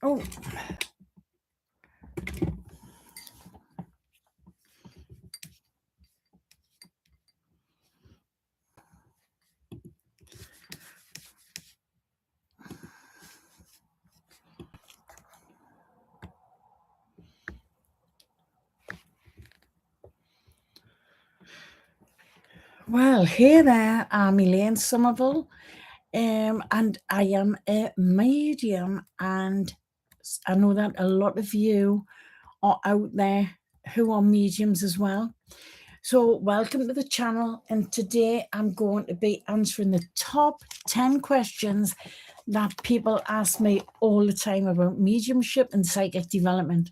Oh, well, hey there, I'm Elaine Somerville, and I am a medium, and I know that a lot of you are out there who are mediums as well. So, welcome to the channel, and today I'm going to be answering the top 10 questions that people ask me all the time about mediumship and psychic development.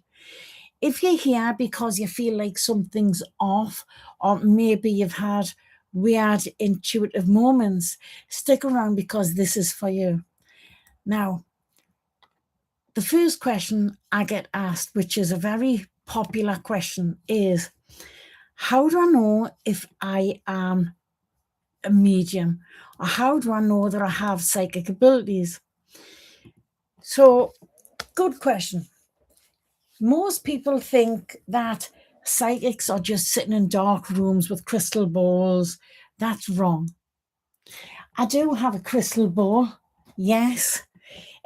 If you're here because you feel like something's off, or maybe you've had weird intuitive moments, stick around because this is for you. Now, the first question I get asked, which is a very popular question, is how do I know if I am a medium? Or how do I know that I have psychic abilities? So, good question. Most people think that psychics are just sitting in dark rooms with crystal balls. That's wrong. I do have a crystal ball, yes,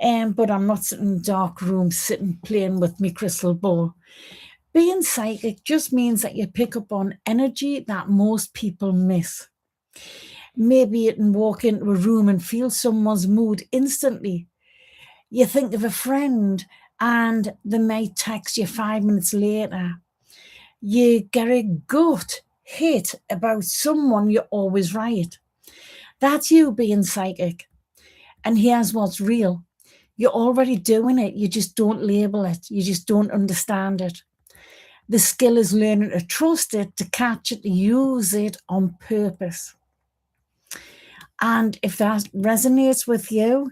but I'm not sitting in a dark room sitting playing with my crystal ball. Being psychic just means that you pick up on energy that most people miss. Maybe you can walk into a room and feel someone's mood instantly. You think of a friend and they might text you 5 minutes later. You get a gut hit about someone, you're always right. That's you being psychic. And here's what's real. You're already doing it. You just don't label it. You just don't understand it. The skill is learning to trust it, to catch it, to use it on purpose. And if that resonates with you,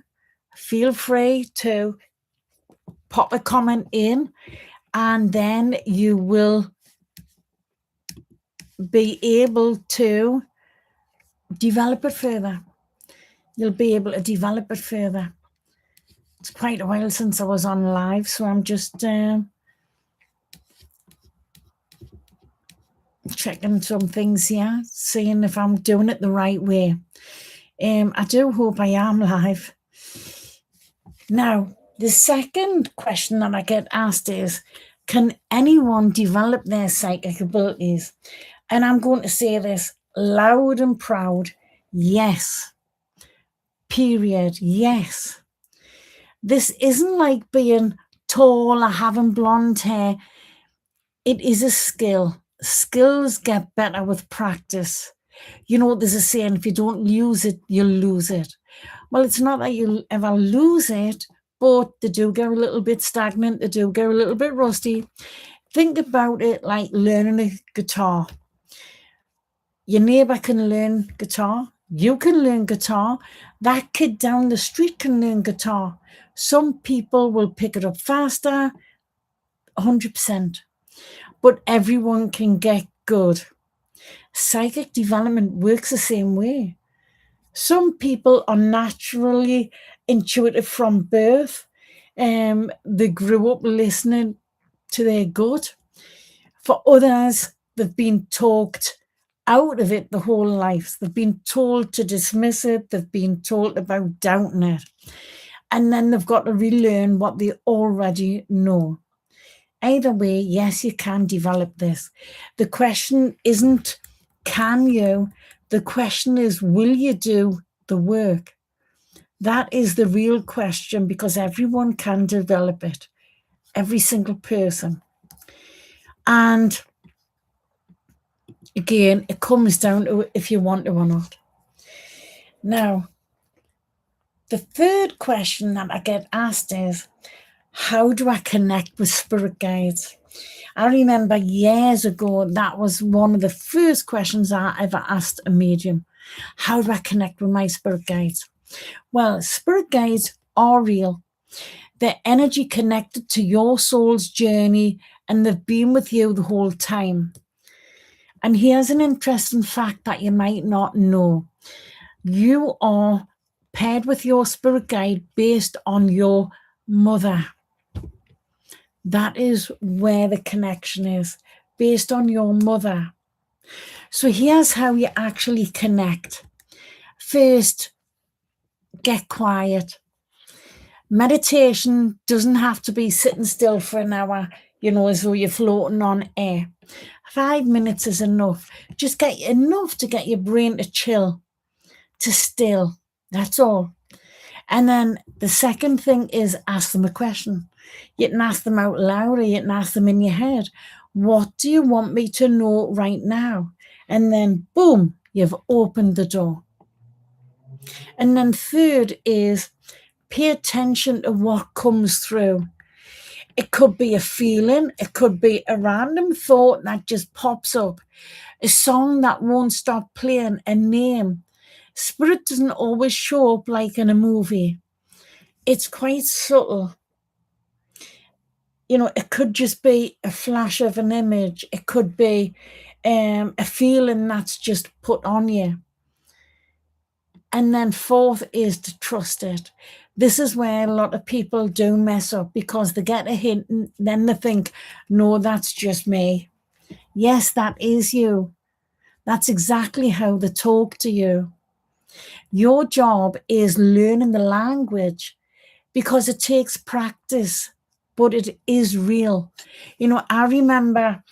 feel free to pop a comment in, and then you will be able to develop it further. You'll be able to develop it further. It's quite a while since I was on live, so I'm just checking some things here, seeing if I'm doing it the right way. I do hope I am live. Now, the second question that I get asked is, can anyone develop their psychic abilities? And I'm going to say this loud and proud, yes. Period. Yes. This isn't like being tall or having blonde hair. It is a skill. Skills get better with practice. You know, there's a saying, if you don't use it, you'll lose it. Well, it's not that you'll ever lose it, but they do get a little bit stagnant. They do get a little bit rusty. Think about it like learning a guitar. Your neighbor can learn guitar. You can learn guitar. That kid down the street can learn guitar. Some people will pick it up faster, 100%. But everyone can get good. Psychic development works the same way. Some people are naturally intuitive from birth. They grew up listening to their gut. For others, they've been talked out of it the whole life. They've been told to dismiss it. They've been told about doubting it. And then they've got to relearn what they already know. Either way, yes, you can develop this. The question isn't, can you? The question is, will you do the work? That is the real question, because everyone can develop it. Every single person. And again, it comes down to if you want to or not. Now, the third question that I get asked is, how do I connect with spirit guides? I remember years ago, that was one of the first questions I ever asked a medium. How do I connect with my spirit guides? Well, spirit guides are real. They're energy connected to your soul's journey, and they've been with you the whole time. And here's an interesting fact that you might not know. You are paired with your spirit guide based on your mother. That is where the connection is, based on your mother. So here's how you actually connect. First, get quiet. Meditation doesn't have to be sitting still for an hour, as though you're floating on air. 5 minutes is enough. Just get enough to get your brain to chill, to still. That's all. And then the second thing is ask them a question. You can ask them out loud, or you can ask them in your head. What do you want me to know right now? And then boom, you've opened the door. And then third is pay attention to what comes through. It could be a feeling, it could be a random thought that just pops up, a song that won't stop playing, a name. Spirit doesn't always show up like in a movie. It's quite subtle. It could just be a flash of an image. It could be a feeling that's just put on you. And then fourth is to trust it. This is where a lot of people do mess up, because they get a hint and then they think, no, that's just me. Yes, that is you. That's exactly how they talk to you. Your job is learning the language, because it takes practice, but it is real. I remember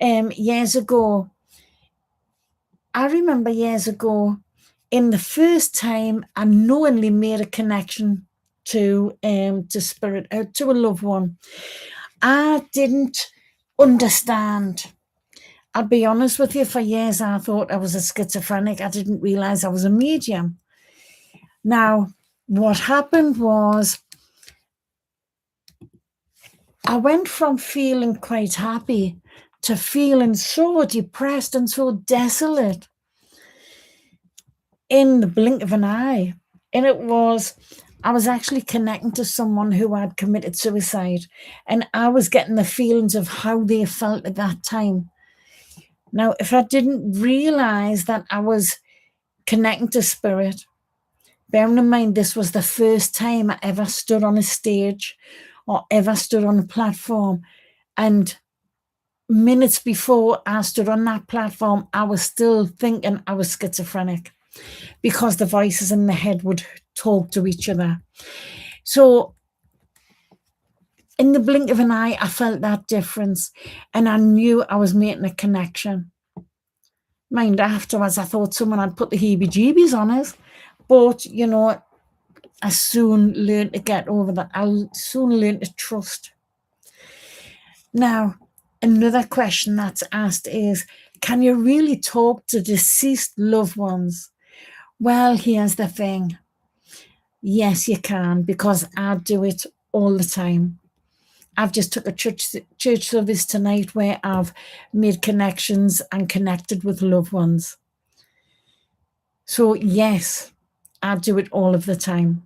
years ago, in the first time I knowingly made a connection to spirit, to a loved one. I didn't understand. I'll be honest with you, for years I thought I was a schizophrenic. I didn't realize I was a medium. Now, what happened was, I went from feeling quite happy to feeling so depressed and so desolate in the blink of an eye. And I was actually connecting to someone who had committed suicide, and I was getting the feelings of how they felt at that time. Now, if I didn't realize that I was connecting to spirit, bearing in mind this was the first time I ever stood on a stage or ever stood on a platform, and minutes before I stood on that platform, I was still thinking I was schizophrenic, because the voices in the head would talk to each other. So in the blink of an eye, I felt that difference, and I knew I was making a connection. Mind, afterwards, I thought someone had put the heebie-jeebies on us, but, I soon learned to get over that. I soon learned to trust. Now, another question that's asked is, can you really talk to deceased loved ones? Well, here's the thing. Yes, you can, because I do it all the time. I've just took a church service tonight where I've made connections and connected with loved ones. So yes, I do it all of the time.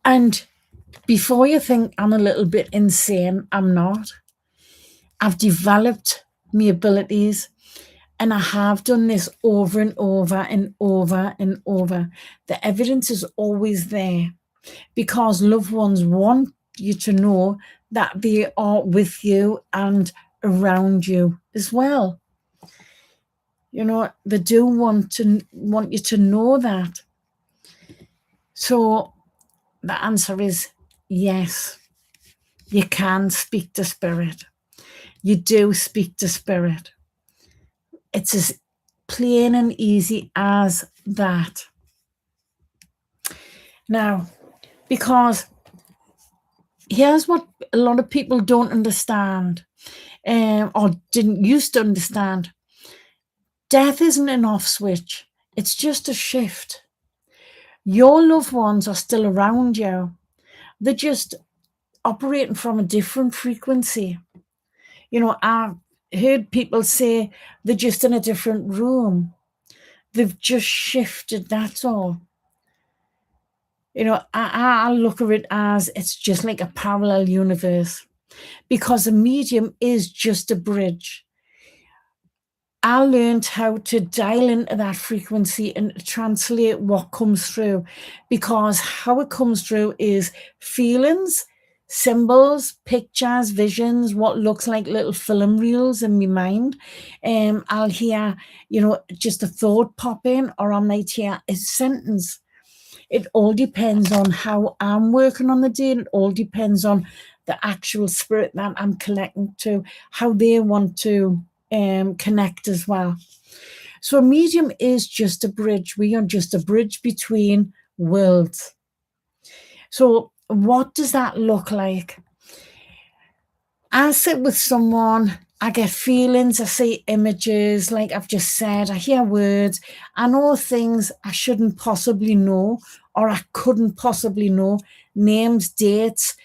And before you think I'm a little bit insane, I'm not. I've developed my abilities, and I have done this over and over and over and over. The evidence is always there, because loved ones want you to know that they are with you and around you as well. They do want you to know that. So the answer is yes, you can speak to spirit. You do speak to spirit. It's as plain and easy as that. Now, because here's what a lot of people don't understand, or didn't used to understand. Death isn't an off switch. It's just a shift. Your loved ones are still around you. They're just operating from a different frequency. I've heard people say they're just in a different room. They've just shifted, that's all. I look at it as it's just like a parallel universe, because a medium is just a bridge. I learned how to dial into that frequency and translate what comes through, because how it comes through is feelings, symbols, pictures, visions, what looks like little film reels in my mind. I'll hear, just a thought pop in, or I might hear a sentence. It all depends on how I'm working on the day. It all depends on the actual spirit that I'm connecting to, how they want to connect as well. So a medium is just a bridge. We are just a bridge between worlds. So what does that look like? I sit with someone, I get feelings, I see images, like I've just said, I hear words, I know things I shouldn't possibly know, or I couldn't possibly know, names, dates,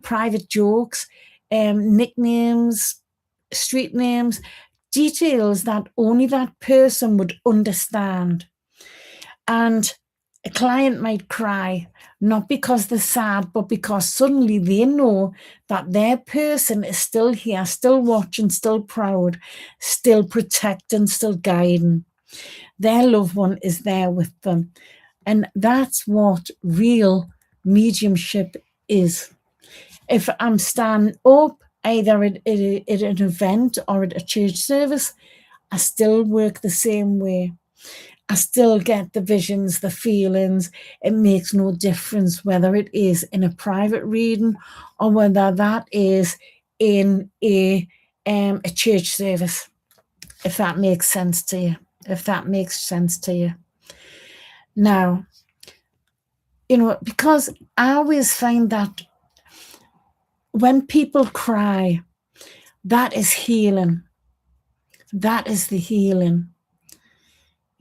private jokes, nicknames, street names, details that only that person would understand. And a client might cry, not because they're sad, but because suddenly they know that their person is still here, still watching, still proud, still protecting, still guiding. Their loved one is there with them. And that's what real mediumship is. If I'm standing up, either at an event or at a church service, I still work the same way. I still get the visions, the feelings. It makes no difference whether it is in a private reading or whether that is in a church service, if that makes sense to you. Now, because I always find that when people cry, that is healing. That is the healing.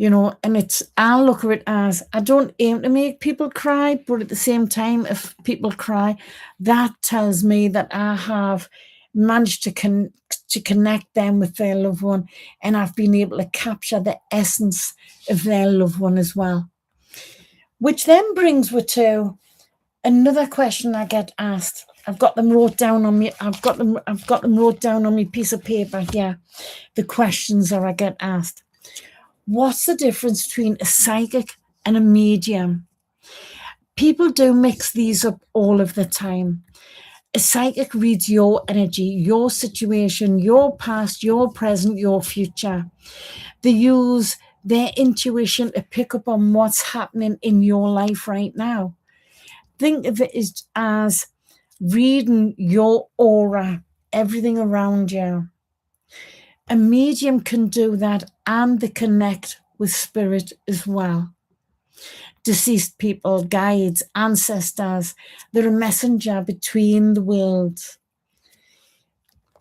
And I look at it as, I don't aim to make people cry, but at the same time, if people cry, that tells me that I have managed to connect them with their loved one, and I've been able to capture the essence of their loved one as well. Which then brings me to another question I get asked. I've got them wrote down on me. I've got them wrote down on my piece of paper here. The questions that I get asked. What's the difference between a psychic and a medium? People do mix these up all of the time. A psychic reads your energy, your situation, your past, your present, your future. They use their intuition to pick up on what's happening in your life right now. Think of it as reading your aura, everything around you. A medium can do that, and they connect with spirit as well. Deceased people, guides, ancestors, they're a messenger between the worlds.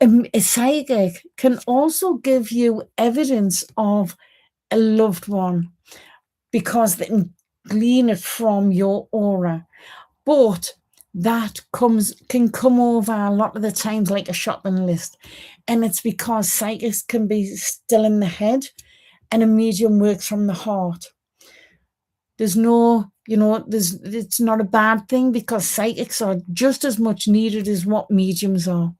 A psychic can also give you evidence of a loved one because they can glean it from your aura. But that can come over a lot of the times like a shopping list. And it's because psychics can be still in the head and a medium works from the heart. There's no, it's not a bad thing because psychics are just as much needed as what mediums are.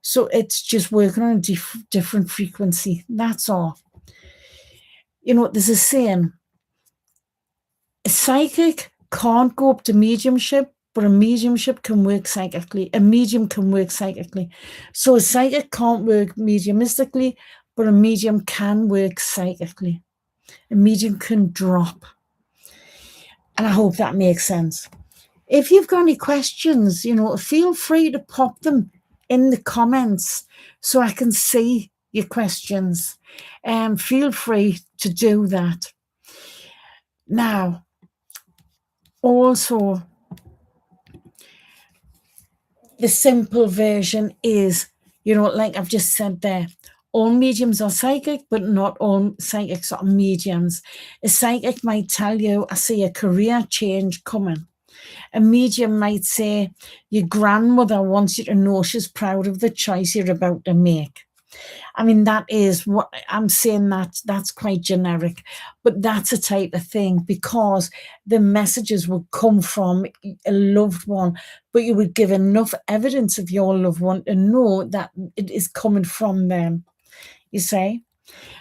So it's just working on a different frequency. That's all. There's a saying, a psychic can't go up to mediumship, but a mediumship can work psychically. A medium can work psychically. So a psychic can't work mediumistically, but a medium can work psychically. A medium can drop. And I hope that makes sense. If you've got any questions, feel free to pop them in the comments so I can see your questions. Feel free to do that. Now, also, the simple version is, like I've just said there, all mediums are psychic, but not all psychics are mediums. A psychic might tell you, I see a career change coming. A medium might say, your grandmother wants you to know she's proud of the choice you're about to make. I mean, that is what I'm saying, that's quite generic, but that's a type of thing because the messages would come from a loved one, but you would give enough evidence of your loved one to know that it is coming from them. You see?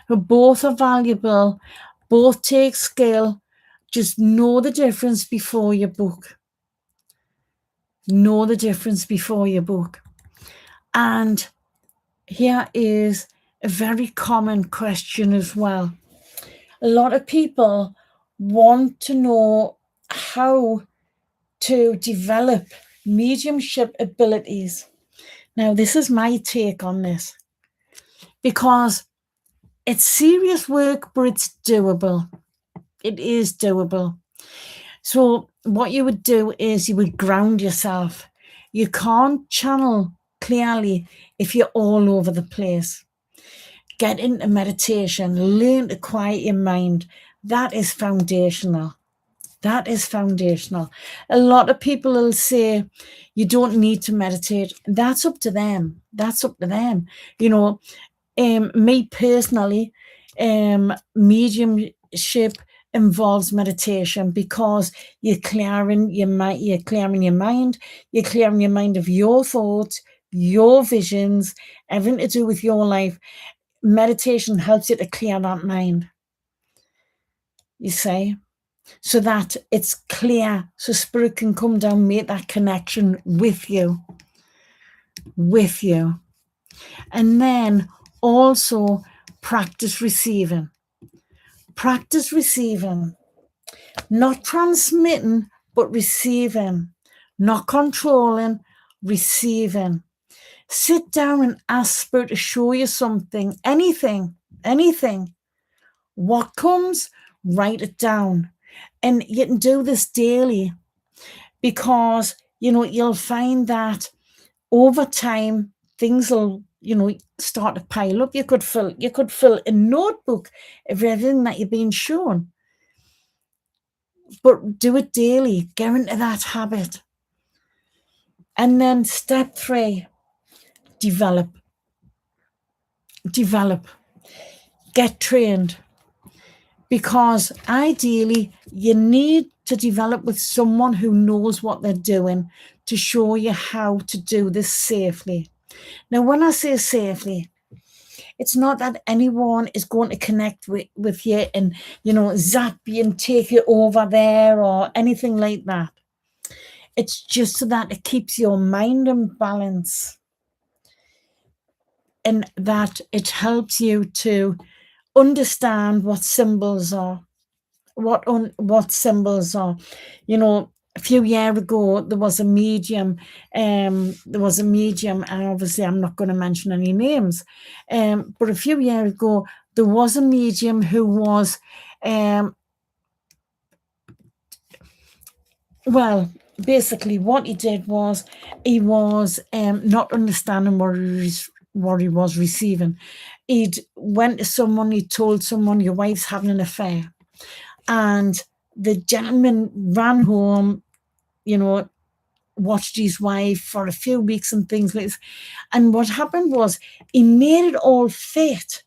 But both are valuable, both take skill. Just know the difference before you book. Know the difference before you book. And here is a very common question as well. A lot of people want to know how to develop mediumship abilities. Now, this is my take on this, because it's serious work, but it's doable. It is doable. So what you would do is you would ground yourself. You can't channel clearly if you're all over the place. Get into meditation, learn to quiet your mind. That is foundational. That is foundational. A lot of people will say you don't need to meditate. That's up to them. That's up to them. You know, me personally, mediumship involves meditation, because you're clearing your mind, you're clearing your mind of your thoughts, your visions, everything to do with your life. Meditation helps you to clear that mind, you see, so that it's clear, so spirit can come down, make that connection with you. And then also practice receiving. Practice receiving. Not transmitting, but receiving. Not controlling, receiving. Sit down and ask spirit to show you something, anything. What comes, write it down. And you can do this daily, because, you'll find that over time, things will, start to pile up. You could fill a notebook of everything that you've been shown. But do it daily. Get into that habit. And then step 3, develop. Get trained. Because ideally, you need to develop with someone who knows what they're doing to show you how to do this safely. Now, when I say safely, it's not that anyone is going to connect with you and, zap you and take you over there or anything like that. It's just so that it keeps your mind in balance, and that it helps you to understand what symbols are. What symbols are. A few years ago, there was a medium, and obviously I'm not going to mention any names, but a few years ago, there was a medium who was, basically what he did was, he was not understanding what he was receiving. He'd went to someone, he told someone, your wife's having an affair. And the gentleman ran home, watched his wife for a few weeks and things like this. And what happened was, he made it all fit.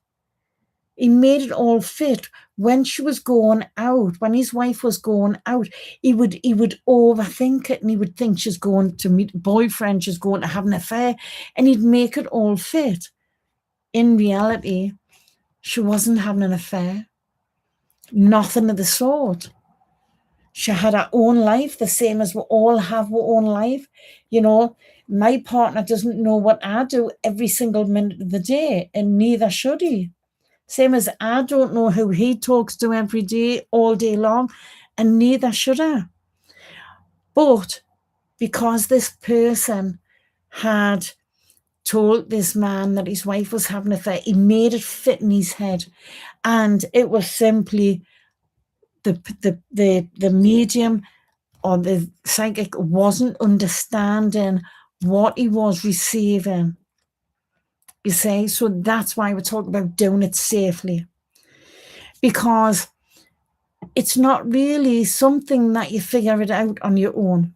When she was going out, when his wife was going out, he would overthink it, and he would think she's going to meet a boyfriend, she's going to have an affair, and he'd make it all fit. In reality, she wasn't having an affair. Nothing of the sort. She had her own life, the same as we all have our own life. My partner doesn't know what I do every single minute of the day, and neither should he. Same as I don't know who he talks to every day, all day long, and neither should I. But because this person had told this man that his wife was having an affair, he made it fit in his head. And it was simply the medium or the psychic wasn't understanding what he was receiving. You see, so that's why we're talking about doing it safely, because it's not really something that you figure it out on your own.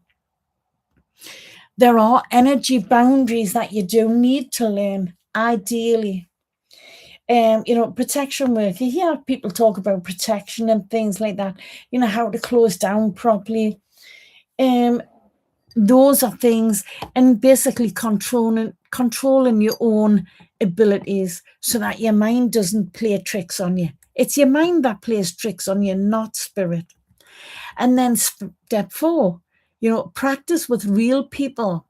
There are energy boundaries that you do need to learn, ideally. Protection work. You hear people talk about protection and things like that, how to close down properly. Those are things, and basically controlling your own abilities so that your mind doesn't play tricks on you. It's your mind that plays tricks on you, not spirit. And then step 4, practice with real people,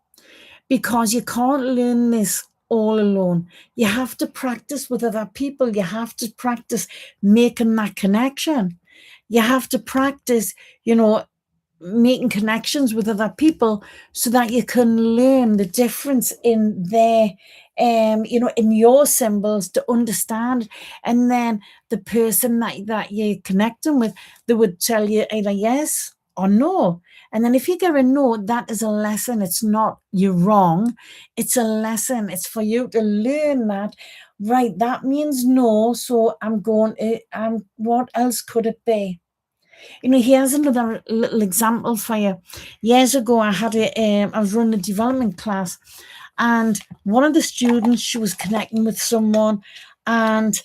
because you can't learn this all alone. You have to practice with other people. You have to practice making that connection. You have to practice, making connections with other people so that you can learn the difference in their in your symbols to understand. And then the person that you're connecting with, they would tell you either yes or no. And then if you get a no, that is a lesson. It's not you're wrong. It's a lesson. It's for you to learn that, right, that means no. So I'm going to, what else could it be? Here's another little example for you. Years ago, I was running a development class, and one of the students, she was connecting with someone, and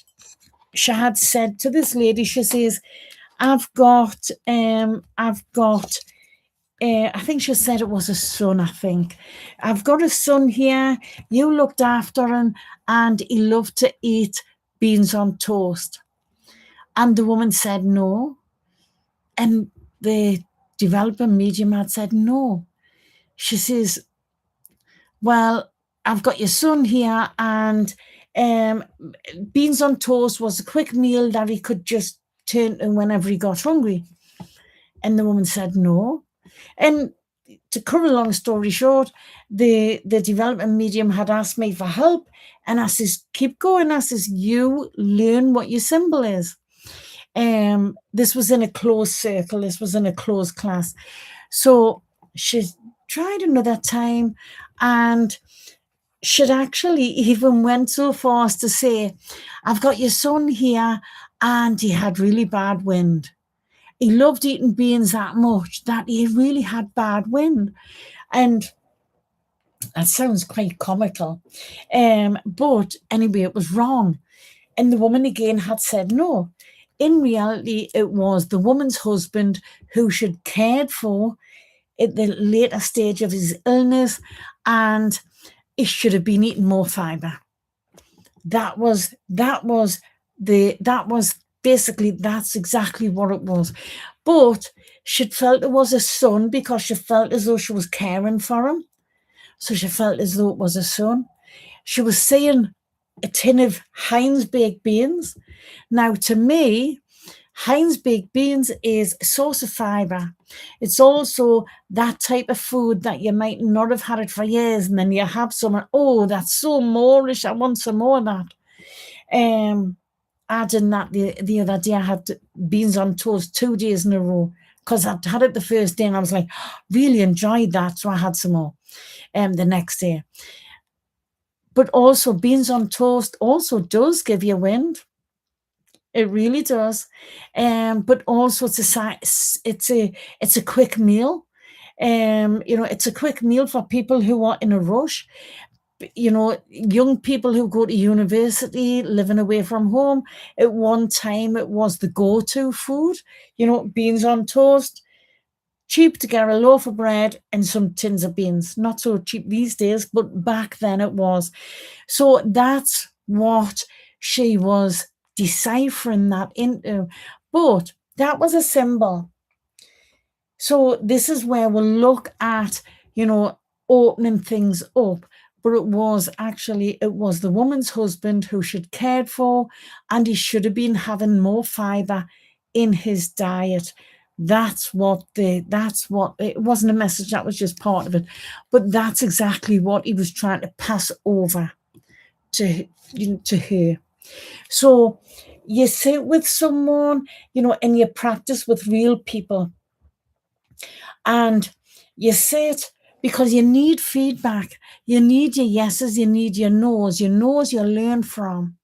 she had said to this lady, she says, I've got, I think she said it was a son, I think. I've got a son here, you looked after him, and he loved to eat beans on toast. And the woman said no. And the developing medium had said no. She says, well, I've got your son here, and beans on toast was a quick meal that he could just turn to whenever he got hungry. And the woman said no. And to cut a long story short, the development medium had asked me for help, and I says, keep going. I says, you learn what your symbol is. This was in a closed circle. This was in a closed class. So she tried another time, and she'd actually even went so far as to say, I've got your son here, and he had really bad wind. He loved eating beans that much that he really had bad wind. And that sounds quite comical. But anyway, it was wrong. And the woman again had said no. In reality, it was the woman's husband who she'd cared for at the later stage of his illness, and he should have been eating more fiber. That was basically, that's exactly what it was. But she'd felt it was a son because she felt as though she was caring for him. So she felt as though it was a son. She was seeing a tin of Heinz baked beans. Now, to me, Heinz baked beans is a source of fiber. It's also that type of food that you might not have had it for years, and then you have some, and oh, that's so moreish, I want some more of that. I did that the other day. I had beans on toast 2 days in a row because I'd had it the first day, and I was like, really enjoyed that, so I had some more the next day. But also, beans on toast also does give you wind. It really does. But also it's a quick meal. It's a quick meal for people who are in a rush. Young people who go to university, living away from home. At one time, it was the go-to food. Beans on toast. Cheap to get a loaf of bread and some tins of beans. Not so cheap these days, but back then it was. So that's what she was deciphering that into. But that was a symbol. So this is where we'll look at, opening things up. But it was the woman's husband who she'd cared for, and he should have been having more fiber in his diet. It wasn't a message, that was just part of it. But that's exactly what he was trying to pass over to her. So you sit with someone, and you practice with real people. And you sit because you need feedback. You need your yeses, you need your no's. Your no's you learn from.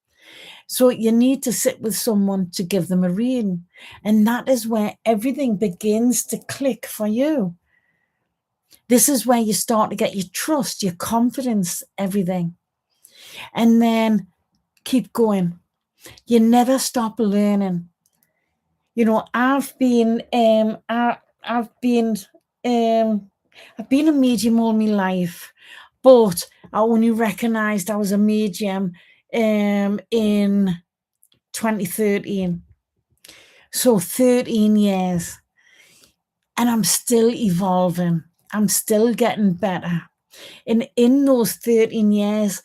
So you need to sit with someone to give them a reading. And that is where everything begins to click for you. This is where you start to get your trust, your confidence, everything. And then keep going. You never stop learning. I've been a medium all my life, but I only recognised I was a medium in 2013. So 13 years, and I'm still evolving. I'm still getting better. And in those 13 years,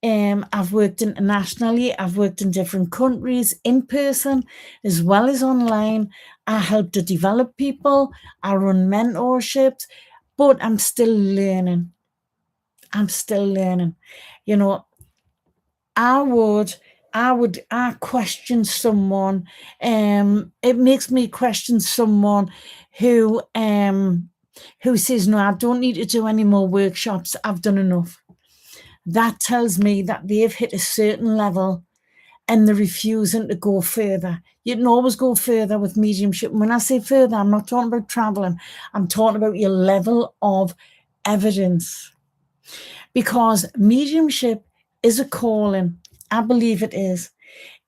I've worked internationally, I've worked in different countries, in person as well as online. I help to develop people, I run mentorships, but I'm still learning. I'm still learning. You know, I would I question someone. It makes me question someone who who says, no, I don't need to do any more workshops. I've done enough. That tells me that they've hit a certain level and they're refusing to go further. You can always go further with mediumship. When I say further, I'm not talking about traveling. I'm talking about your level of evidence. Because mediumship is a calling. I believe it is.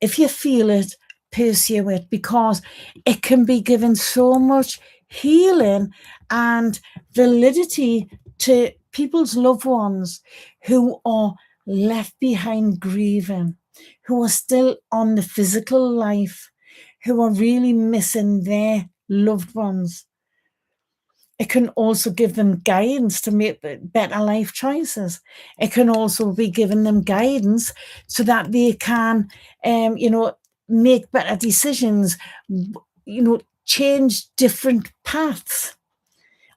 If you feel it, pursue it, because it can be given so much healing and validity to people's loved ones who are left behind grieving, who are still on the physical life, who are really missing their loved ones. It can also give them guidance to make better life choices. It can also be giving them guidance so that they can, you know, make better decisions, you know, change different paths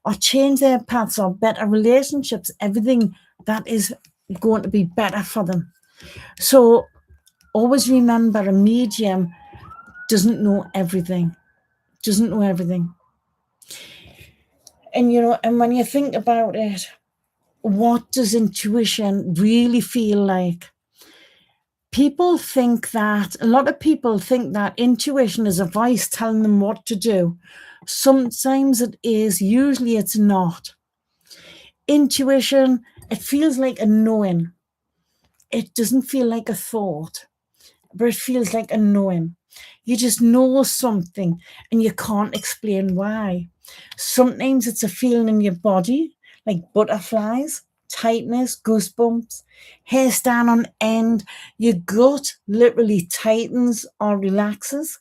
or change their paths or better relationships, everything that is going to be better for them. So always remember, a medium doesn't know everything, doesn't know everything. And, you know, and when you think about it, what does intuition really feel like? People think that, a lot of people think that intuition is a voice telling them what to do. Sometimes it is, usually it's not. Intuition, it feels like a knowing. It doesn't feel like a thought, but it feels like a knowing. You just know something and you can't explain why. Sometimes it's a feeling in your body, like butterflies, tightness, goosebumps, hair stand on end, your gut literally tightens or relaxes.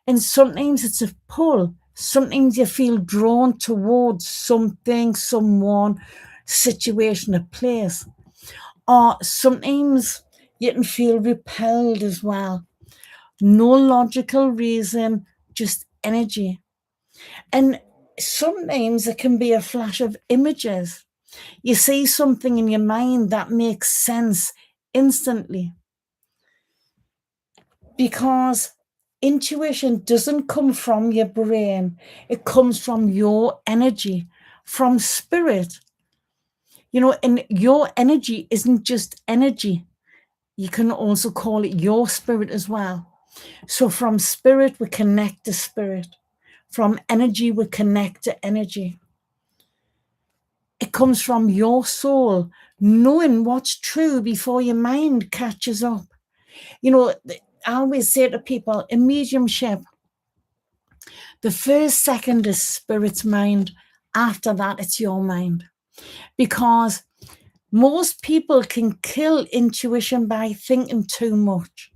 And sometimes it's a pull. Sometimes you feel drawn towards something, someone, situation, a place. Or sometimes you can feel repelled as well. No logical reason, just energy. And sometimes it can be a flash of images. You see something in your mind that makes sense instantly. Because intuition doesn't come from your brain, it comes from your energy, from spirit. You know, and your energy isn't just energy. You can also call it your spirit as well. So from spirit, we connect to spirit. From energy, we connect to energy. It comes from your soul, knowing what's true before your mind catches up. You know, I always say to people, in mediumship, the first second is spirit's mind. After that, it's your mind. Because most people can kill intuition by thinking too much.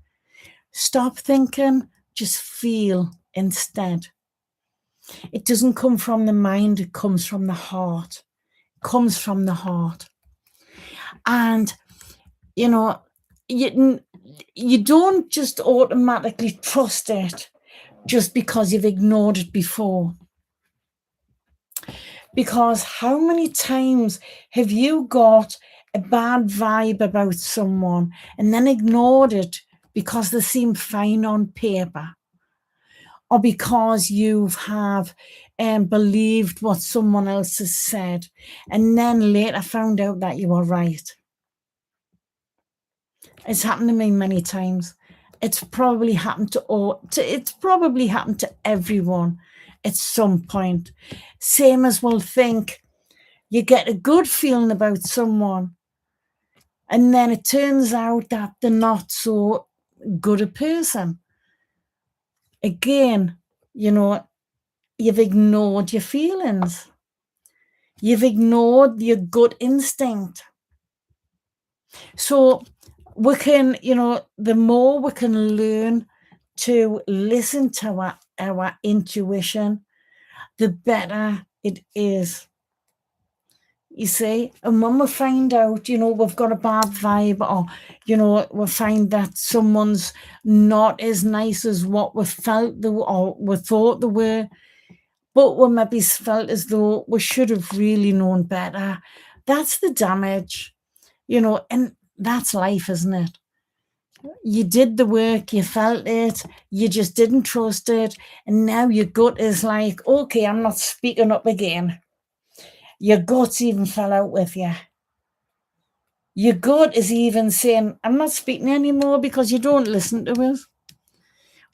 Stop thinking, just feel instead. It doesn't come from the mind, it comes from the heart. It comes from the heart. And, you know, you don't just automatically trust it just because you've ignored it before. Because how many times have you got a bad vibe about someone and then ignored it because they seem fine on paper? Or because you have believed what someone else has said and then later found out that you were right? It's happened to me many times. It's probably happened it's probably happened to everyone at some point. Same as we'll think you get a good feeling about someone and then it turns out that they're not so good a person. Again, you know, you've ignored your feelings. You've ignored your gut instinct. So we can, you know, the more we can learn to listen to our intuition, the better it is. you see. And when we find out, we've got a bad vibe, or, we find that someone's not as nice as what we felt they were, or we thought they were, but we maybe felt as though we should have really known better. That's the damage, and that's life, isn't it? You did the work, you felt it, you just didn't trust it, and now your gut is like, okay, I'm not speaking up again. Your gut's even fell out with you. Your gut is even saying, I'm not speaking anymore because you don't listen to us.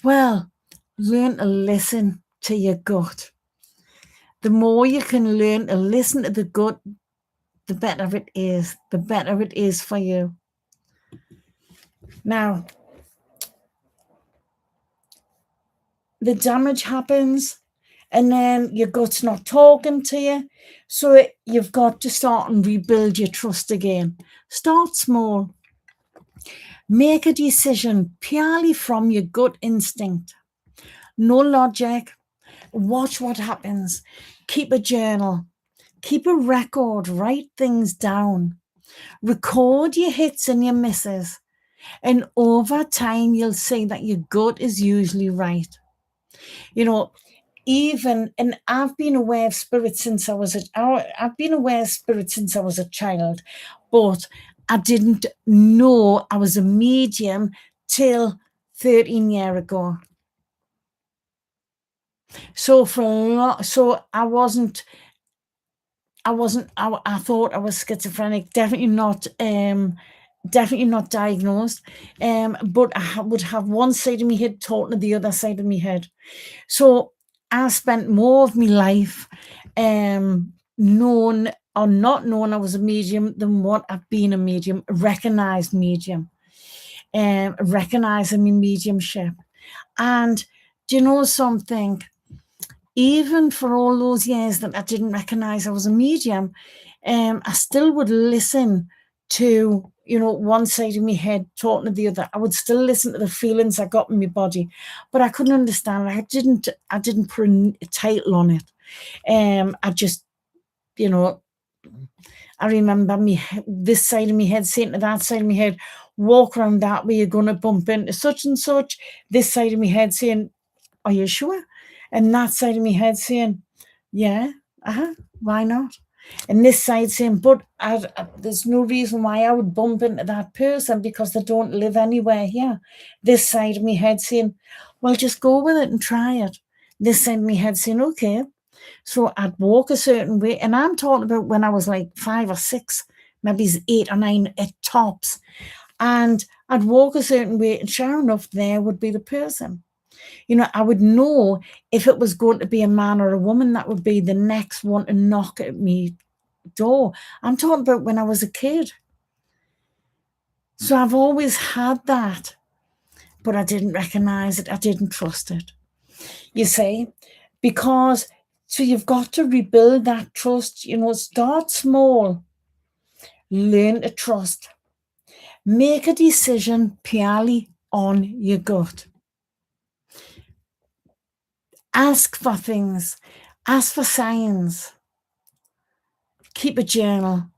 Well, learn to listen to your gut. The more you can learn to listen to the gut, the better it is. The better it is for you. Now, the damage happens, and then your gut's not talking to you. So you've got to start and rebuild your trust again. Start small. Make a decision purely from your gut instinct. No logic. Watch what happens. Keep a journal. Keep a record. Write things down. Record your hits and your misses. And over time, you'll see that your gut is usually right. And I've been aware of spirits since I was a child, but I didn't know I was a medium till 13 years ago. So I thought I was schizophrenic, definitely not diagnosed, but I would have one side of my head talking to the other side of my head. So I spent more of my life known or not known I was a medium than what I've been a medium, recognized medium, recognizing my mediumship. And do you know something? Even for all those years that I didn't recognize I was a medium, I still would listen to, one side of my head talking to the other. I would still listen to the feelings I got in my body, but I couldn't understand. I didn't put a title on it. I just, I remember this side of my head saying to that side of my head, walk around that way, you're going to bump into such and such. This side of my head saying, are you sure? And that side of my head saying, yeah, why not? And this side saying, but there's no reason why I would bump into that person because they don't live anywhere here. This side of my head saying, well, just go with it and try it. This side of my head saying, okay. So I'd walk a certain way. And I'm talking about when I was like 5 or 6, maybe 8 or 9 at tops. And I'd walk a certain way, and sure enough, there would be the person. I would know if it was going to be a man or a woman that would be the next one to knock at me door. I'm talking about when I was a kid. So I've always had that, but I didn't recognize it. I didn't trust it. You see, because so you've got to rebuild that trust. Start small. Learn to trust. Make a decision purely on your gut. Ask for things. Ask for signs. Keep a journal.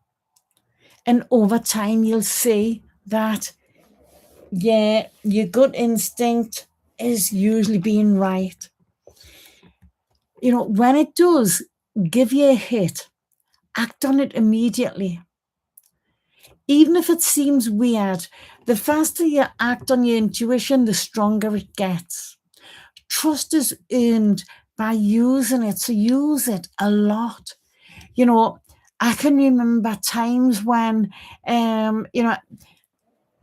And over time, you'll see that, yeah, your gut instinct is usually being right. When it does give you a hit, act on it immediately. Even if it seems weird, the faster you act on your intuition, the stronger it gets. Trust is earned by using it, so use it a lot. I can remember times when,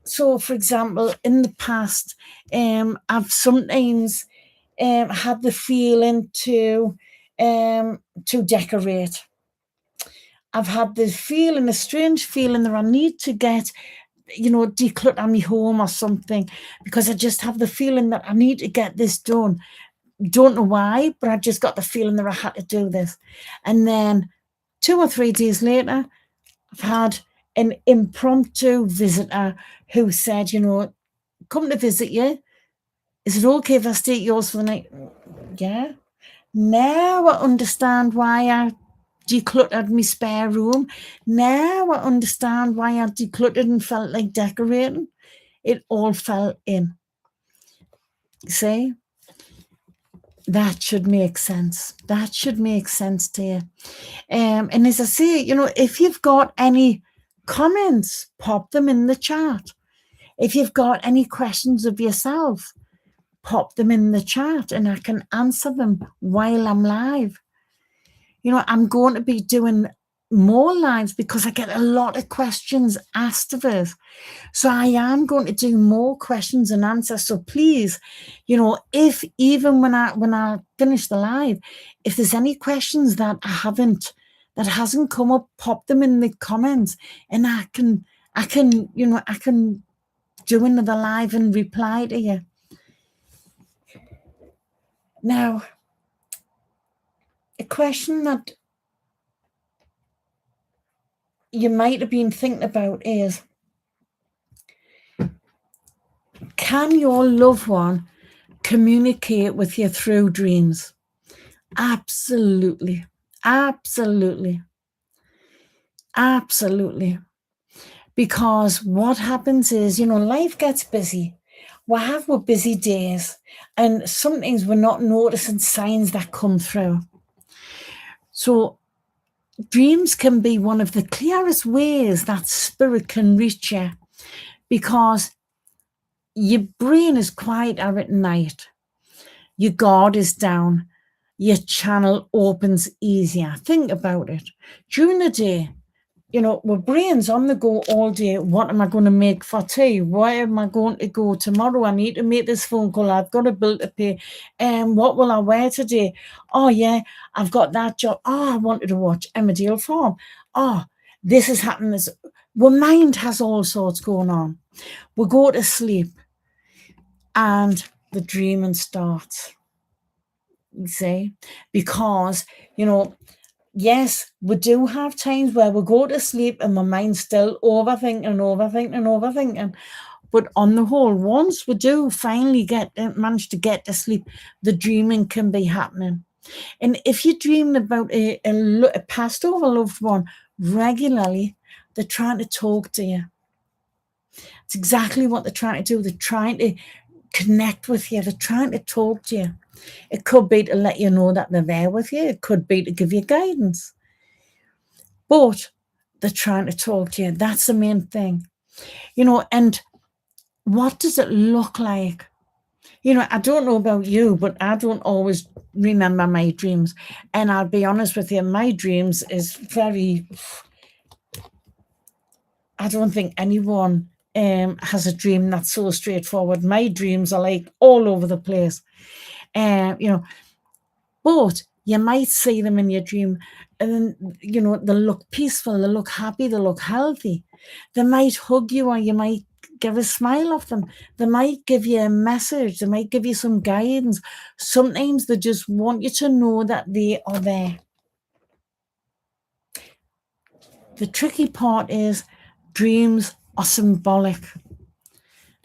so for example, in the past, I've sometimes had the feeling to decorate. I've had the feeling, a strange feeling that I need to get, declutter my home or something, because I just have the feeling that I need to get this done. Don't know why, but I just got the feeling that I had to do this. And then 2 or 3 days later, I've had an impromptu visitor who said, come to visit you. Is it okay if I stay at yours for the night? Yeah. Now I understand why I decluttered my spare room. Now I understand why I decluttered and felt like decorating. It all fell in. See? That should make sense. That should make sense to you. And as I say, if you've got any comments, pop them in the chat. If you've got any questions of yourself, pop them in the chat and I can answer them while I'm live. I'm going to be doing more lives because I get a lot of questions asked of us. So I am going to do more questions and answers. So please, if even when I finish the live, if there's any questions that hasn't come up, pop them in the comments and I can do another live and reply to you. Now, a question that you might have been thinking about is, can your loved one communicate with you through dreams? Absolutely. Absolutely. Absolutely. Because what happens is, life gets busy. We have our busy days, and sometimes we're not noticing signs that come through. So dreams can be one of the clearest ways that spirit can reach you, because your brain is quieter at night. Your guard is down. Your channel opens easier. Think about it. During the day, my brain's on the go all day. What am I going to make for tea? Where am I going to go tomorrow? I need to make this phone call. I've got a bill to pay. What will I wear today? Oh, yeah, I've got that job. Oh, I wanted to watch Emmerdale Farm. Oh, this is happening. Our mind has all sorts going on. We go to sleep and the dreaming starts. You see? Because, yes, we do have times where we go to sleep and my mind's still overthinking. But on the whole, once we do finally manage to get to sleep, the dreaming can be happening. And if you're dreaming about a passed over loved one regularly, they're trying to talk to you. It's exactly what they're trying to do. They're trying to connect with you. They're trying to talk to you. It could be to let you know that they're there with you. It could be to give you guidance. But they're trying to talk to you. That's the main thing. And what does it look like? I don't know about you, but I don't always remember my dreams. And I'll be honest with you, my dreams is very... I don't think anyone has a dream that's so straightforward. My dreams are like all over the place. But you might see them in your dream and then, they look peaceful, they look happy, they look healthy. They might hug you or you might give a smile off them. They might give you a message. They might give you some guidance. Sometimes they just want you to know that they are there. The tricky part is dreams are symbolic.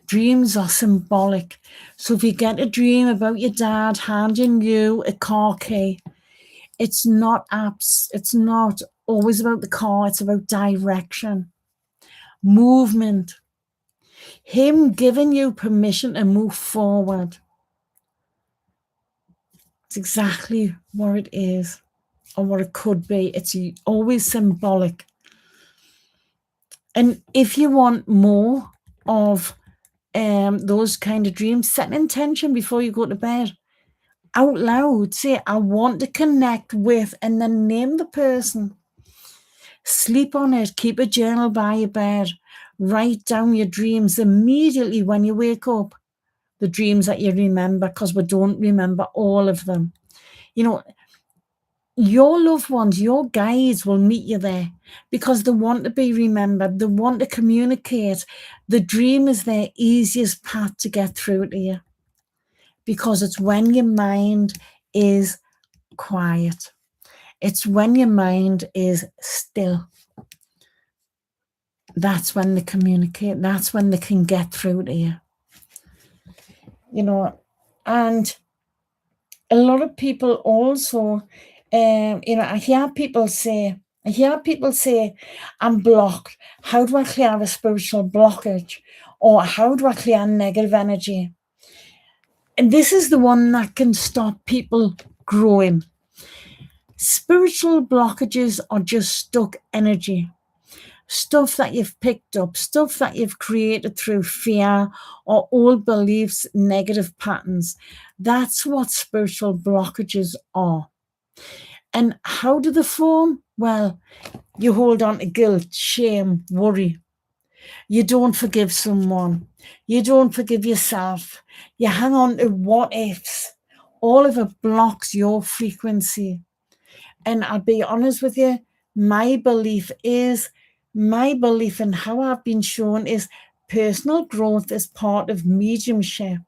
Dreams are symbolic. So if you get a dream about your dad handing you a car key, it's not always about the car. It's about direction, movement, him giving you permission to move forward. It's exactly what it is or what it could be. It's always symbolic. And if you want more of those kind of dreams, set an intention before you go to bed. Out loud, say, I want to connect with, and then name the person. Sleep on it. Keep a journal by your bed. Write down your dreams immediately when you wake up. The dreams that you remember, because we don't remember all of them. Your loved ones, your guides will meet you there because they want to be remembered. They want to communicate. The dream is their easiest path to get through to you, because it's when your mind is quiet. It's when your mind is still. That's when they communicate. That's when they can get through to you. And a lot of people also, I hear people say, I'm blocked. How do I clear a spiritual blockage? Or how do I clear negative energy? And this is the one that can stop people growing. Spiritual blockages are just stuck energy, stuff that you've picked up, stuff that you've created through fear or old beliefs, negative patterns. That's what spiritual blockages are. And how do they form? Well, you hold on to guilt, shame, worry. You don't forgive someone. You don't forgive yourself. You hang on to what ifs. All of it blocks your frequency. And I'll be honest with you, my belief and how I've been shown is personal growth is part of mediumship.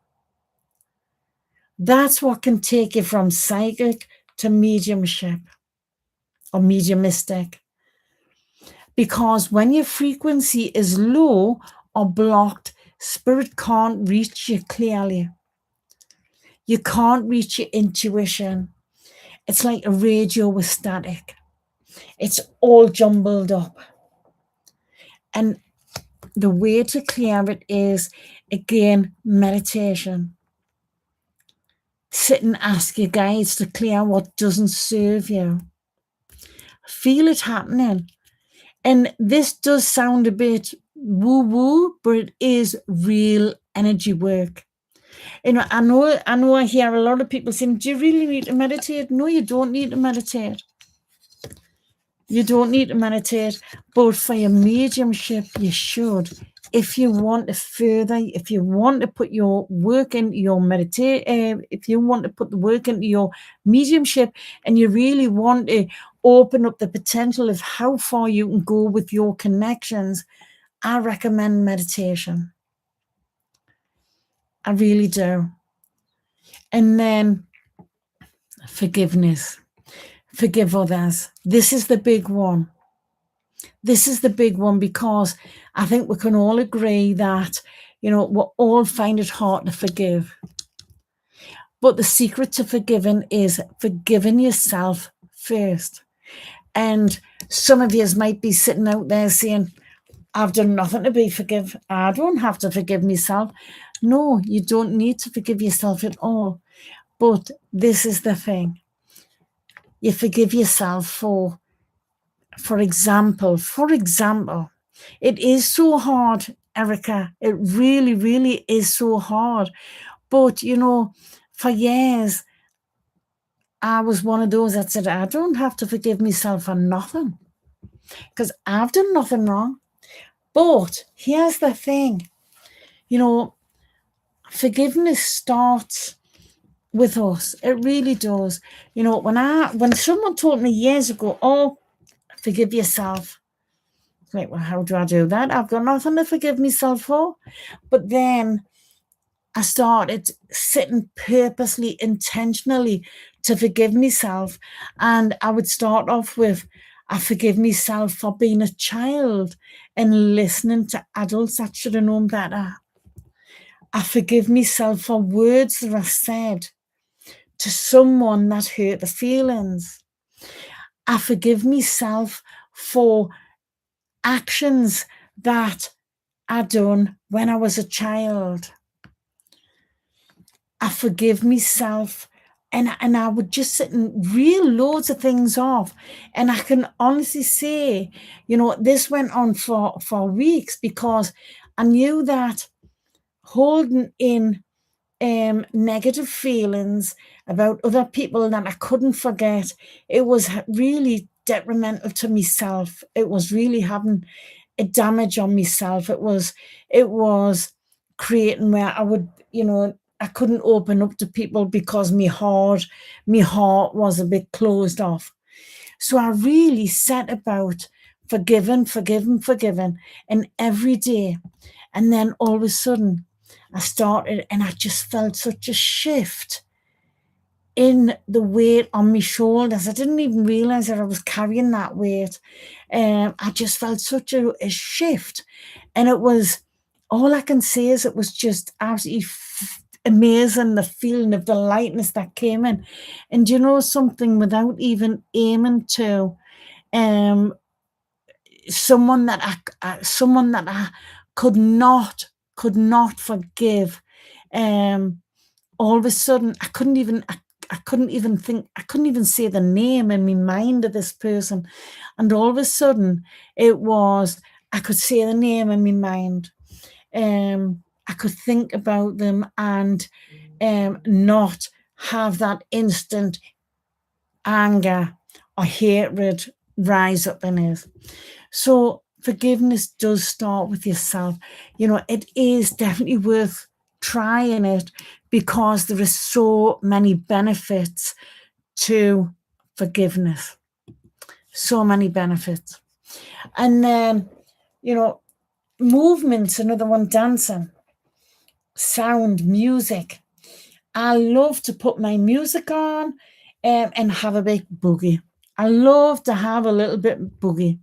That's what can take you from psychic to mediumship or mediumistic. Because when your frequency is low or blocked, spirit can't reach you clearly. You can't reach your intuition. It's like a radio with static. It's all jumbled up. And the way to clear it is, again, meditation. Sit and ask your guides to clear what doesn't serve you. Feel it happening. And this does sound a bit woo-woo, but it is real energy work. I know I hear a lot of people saying, do you really need to meditate? No, you don't need to meditate. You don't need to meditate, but for your mediumship, you should. If you want to further, if you want to put your work into your if you want to put the work into your mediumship and you really want to open up the potential of how far you can go with your connections, I recommend meditation. I really do. And then forgiveness. Forgive others. This is the big one. This is the big one because I think we can all agree that, we all find it hard to forgive. But the secret to forgiving is forgiving yourself first. And some of you might be sitting out there saying, I've done nothing to be forgive. I don't have to forgive myself. No, you don't need to forgive yourself at all. But this is the thing. You forgive yourself for example, it is so hard, Erica. It really, really is so hard. But, for years, I was one of those that said, I don't have to forgive myself for nothing because I've done nothing wrong. But here's the thing, forgiveness starts with us. It really does. When someone told me years ago, oh, forgive yourself. Like, well, how do I do that? I've got nothing to forgive myself for. But then I started sitting purposely, intentionally to forgive myself. And I would start off with, I forgive myself for being a child and listening to adults that should have known better. I forgive myself for words that I said to someone that hurt the feelings. I forgive myself for actions that I done when I was a child. I forgive myself, and I would just sit and reel loads of things off. And I can honestly say, this went on for weeks because I knew that holding in negative feelings about other people that I couldn't forget, it was really detrimental to myself. It was really having a damage on myself. It was creating where I would, I couldn't open up to people because my heart was a bit closed off. So I really set about forgiving, and every day. And then all of a sudden I started, and I just felt such a shift in the weight on my shoulders. I didn't even realize that I was carrying that weight. I just felt such a shift. And it was, all I can say is it was just absolutely amazing, the feeling of the lightness that came in. And you know something, without even aiming to, um, someone that I could not forgive, um, all of a sudden I couldn't even think, I couldn't even say the name in my mind of this person. And all of a sudden it was, I could say the name in my mind. I could think about them and not have that instant anger or hatred rise up in us. So forgiveness does start with yourself. You know, it is definitely worth trying it, because there are so many benefits to forgiveness. So many benefits. And then, you know, movement's another one, dancing, sound, music. I love to put my music on and have a big boogie. I love to have a little bit boogie.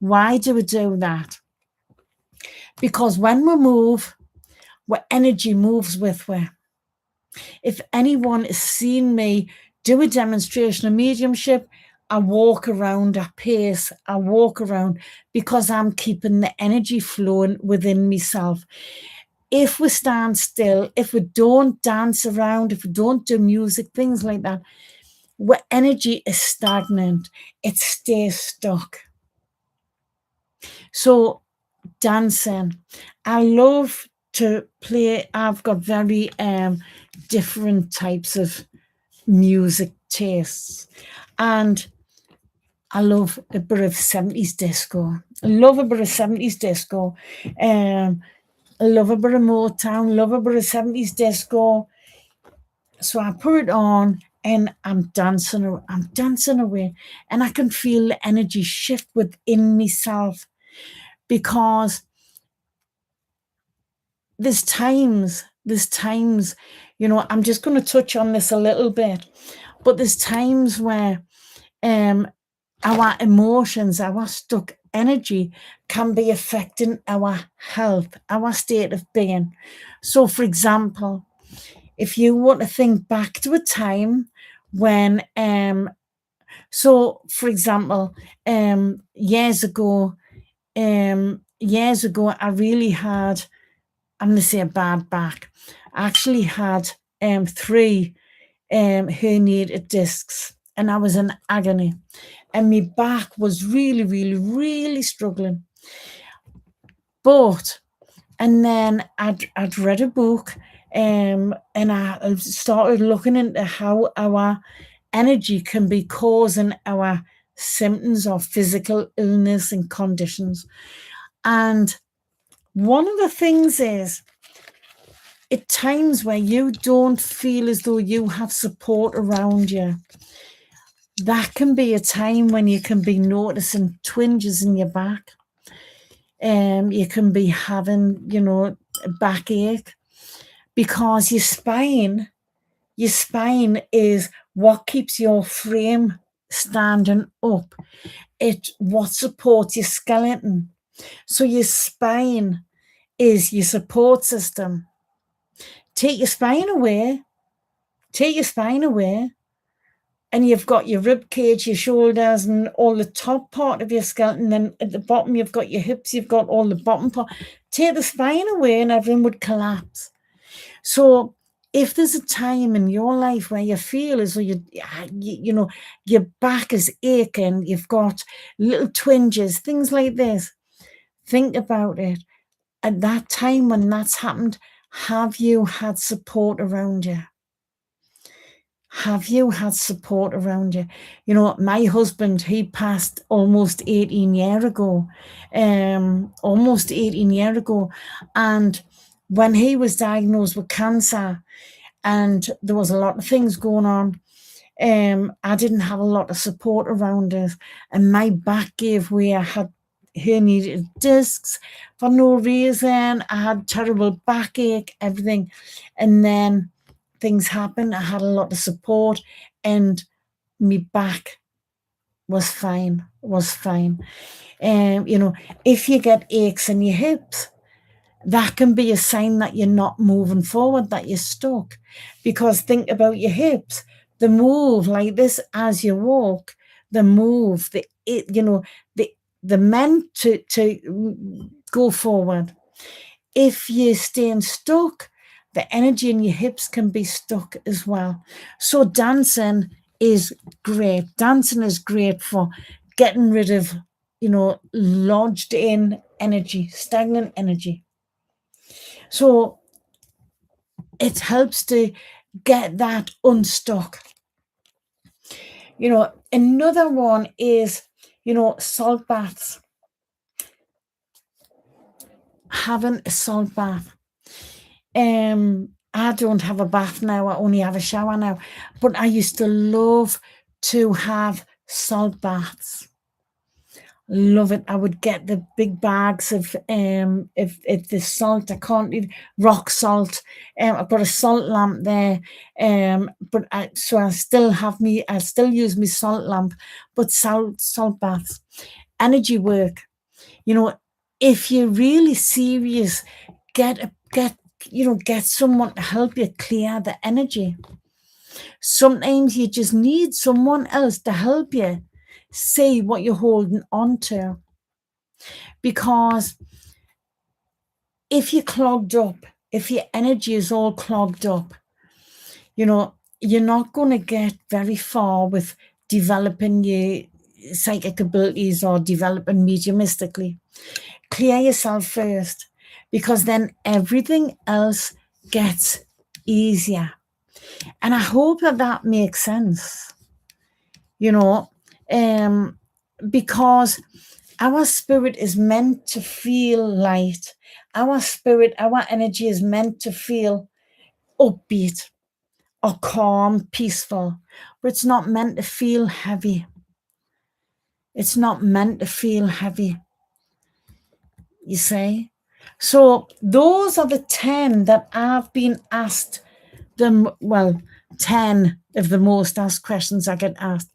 Why do we do that? Because when we move, what energy moves with we. If anyone has seen me do a demonstration of mediumship, I walk around at pace. I walk around because I'm keeping the energy flowing within myself. If we stand still, if we don't dance around, if we don't do music, things like that, where energy is stagnant, it stays stuck. So dancing, I love to play. I've got very different types of music tastes, and I love a bit of 70s disco. I love a bit of 70s disco. I love a bit of Motown, love a bit of 70s disco. So I put it on and I'm dancing away, and I can feel the energy shift within myself, because there's times, you know, I'm just going to touch on this a little bit, but there's times where our emotions, our stuck energy can be affecting our health, our state of being. So, for example, if you want to think back to a time when, for example, years ago, I really had, I'm going to say, a bad back. I actually had 3 herniated discs, and I was in agony, and my back was really, really, really struggling. And then I'd read a book, and I started looking into how our energy can be causing our symptoms of physical illness and conditions. And one of the things is, at times where you don't feel as though you have support around you, that can be a time when you can be noticing twinges in your back. You can be having, you know, a backache, because your spine is what keeps your frame standing up. It's what supports your skeleton. So your spine is your support system. Take your spine away, and you've got your rib cage, your shoulders, and all the top part of your skeleton. Then at the bottom, you've got your hips, you've got all the bottom part. Take the spine away and everything would collapse. So if there's a time in your life where you feel as though you know, your back is aching, you've got little twinges, things like this, think about it. At that time when that's happened, have you had support around you? Have you had support around you? You know, my husband, he passed almost 18 years ago. Almost 18 years ago. And when he was diagnosed with cancer, and there was a lot of things going on, I didn't have a lot of support around us, and my back gave way. I had herniated discs for no reason. I had terrible backache, everything. And then things happened. I had a lot of support, and my back was fine. You know, if you get aches in your hips, that can be a sign that you're not moving forward, that you're stuck. Because think about your hips. They move like this as you walk. They move. They're meant to go forward. If you're staying stuck, the energy in your hips can be stuck as well. So dancing is great. Dancing is great for getting rid of, lodged in energy, stagnant energy. So it helps to get that unstuck. Another one is, salt baths. Having a salt bath. I don't have a bath now. I only have a shower now. But I used to love to have salt baths. Love it. I would get the big bags of if the salt. I can't eat rock salt. I've got a salt lamp there. But I still use my salt lamp, but salt baths, energy work. If you're really serious, get someone to help you clear the energy. Sometimes you just need someone else to help you see what you're holding on to. Because if you're clogged up, if your energy is all clogged up, you're not going to get very far with developing your psychic abilities or developing mediumistically. Clear yourself first, because then everything else gets easier. And I hope that makes sense, because our spirit is meant to feel light. Our energy is meant to feel upbeat or calm, peaceful, but it's not meant to feel heavy. It's not meant to feel heavy, you see. So those are the 10 that I've been asked. 10 of the most asked questions I get asked.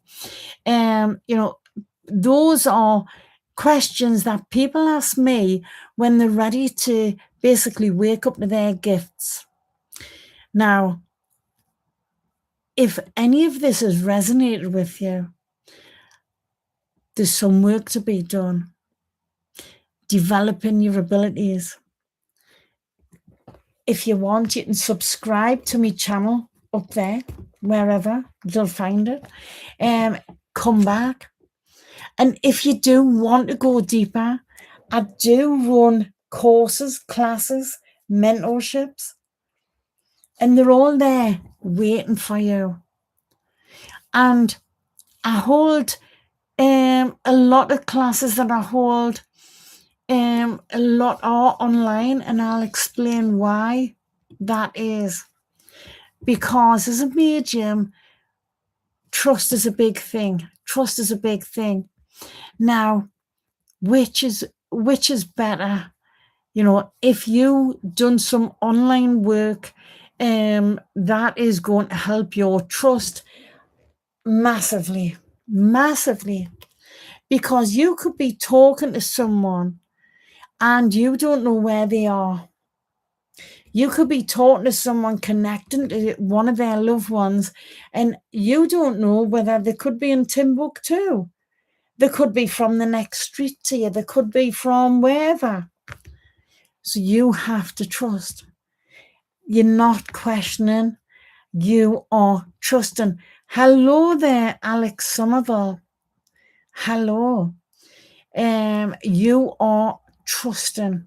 Those are questions that people ask me when they're ready to basically wake up to their gifts. Now, if any of this has resonated with you, there's some work to be done. Developing your abilities. If you want, you can subscribe to my channel up there, wherever you'll find it. Come back. And if you do want to go deeper, I do run courses, classes, mentorships, and they're all there waiting for you. And I hold a lot of classes that I hold. A lot are online, and I'll explain why that is. Because as a medium, trust is a big thing. Trust is a big thing. Now, which is better? If you done some online work, that is going to help your trust massively, because you could be talking to someone and you don't know where they are. You could be talking to someone, connecting to one of their loved ones, and you don't know whether they could be in Timbuktu. They could be from the next street to you. They could be from wherever. So you have to trust. You're not questioning. You are trusting. Hello there, Alex Somerville. Hello. You are trusting,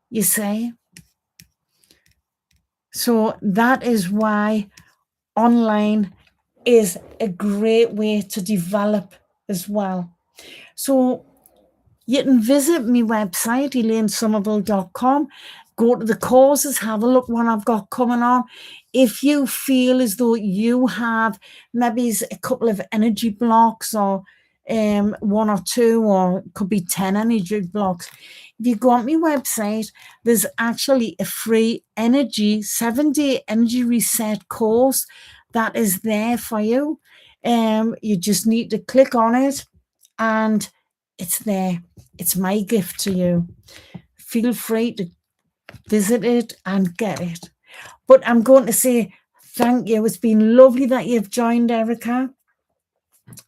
you say. So that is why online is a great way to develop as well. So you can visit my website, elainesomerville.com. Go to the courses, have a look what I've got coming on. If you feel as though you have maybe a couple of energy blocks, or one or two, or it could be 10 energy blocks, if you go on my website, there's actually a free 7-day energy reset course that is there for you. You just need to click on it and it's there. It's my gift to you. Feel free to visit it and get it. But I'm going to say thank you. It's been lovely that you've joined, Erica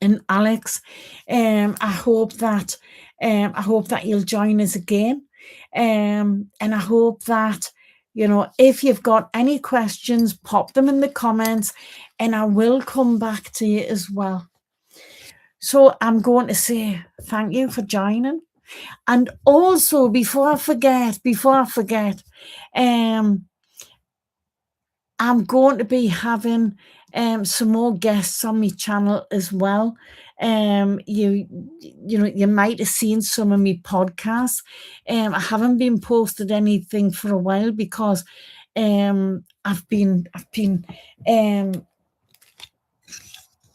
and Alex. I hope that you'll join us again. And I hope that, if you've got any questions, pop them in the comments and I will come back to you as well. So I'm going to say thank you for joining. And also, before I forget, I'm going to be having some more guests on my channel as well. You might have seen some of my podcasts. I haven't been posted anything for a while because I've been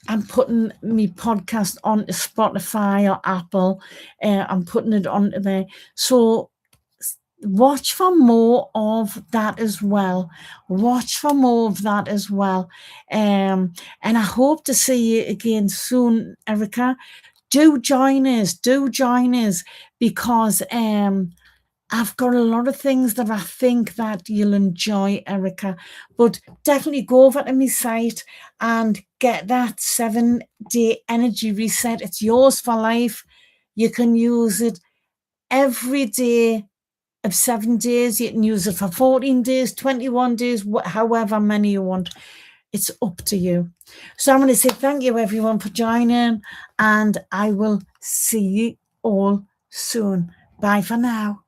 I'm putting my podcast onto Spotify or Apple. I'm putting it onto there. So watch for more of that as well. And I hope to see you again soon, Erica. Do join us because I've got a lot of things that I think that you'll enjoy, Erica. But definitely go over to my site and get that 7-day energy reset. It's yours for life. You can use it every day of 7 days. You can use it for 14 days, 21 days, however many you want. It's up to you. So I'm going to say thank you, everyone, for joining, and I will see you all soon. Bye for now.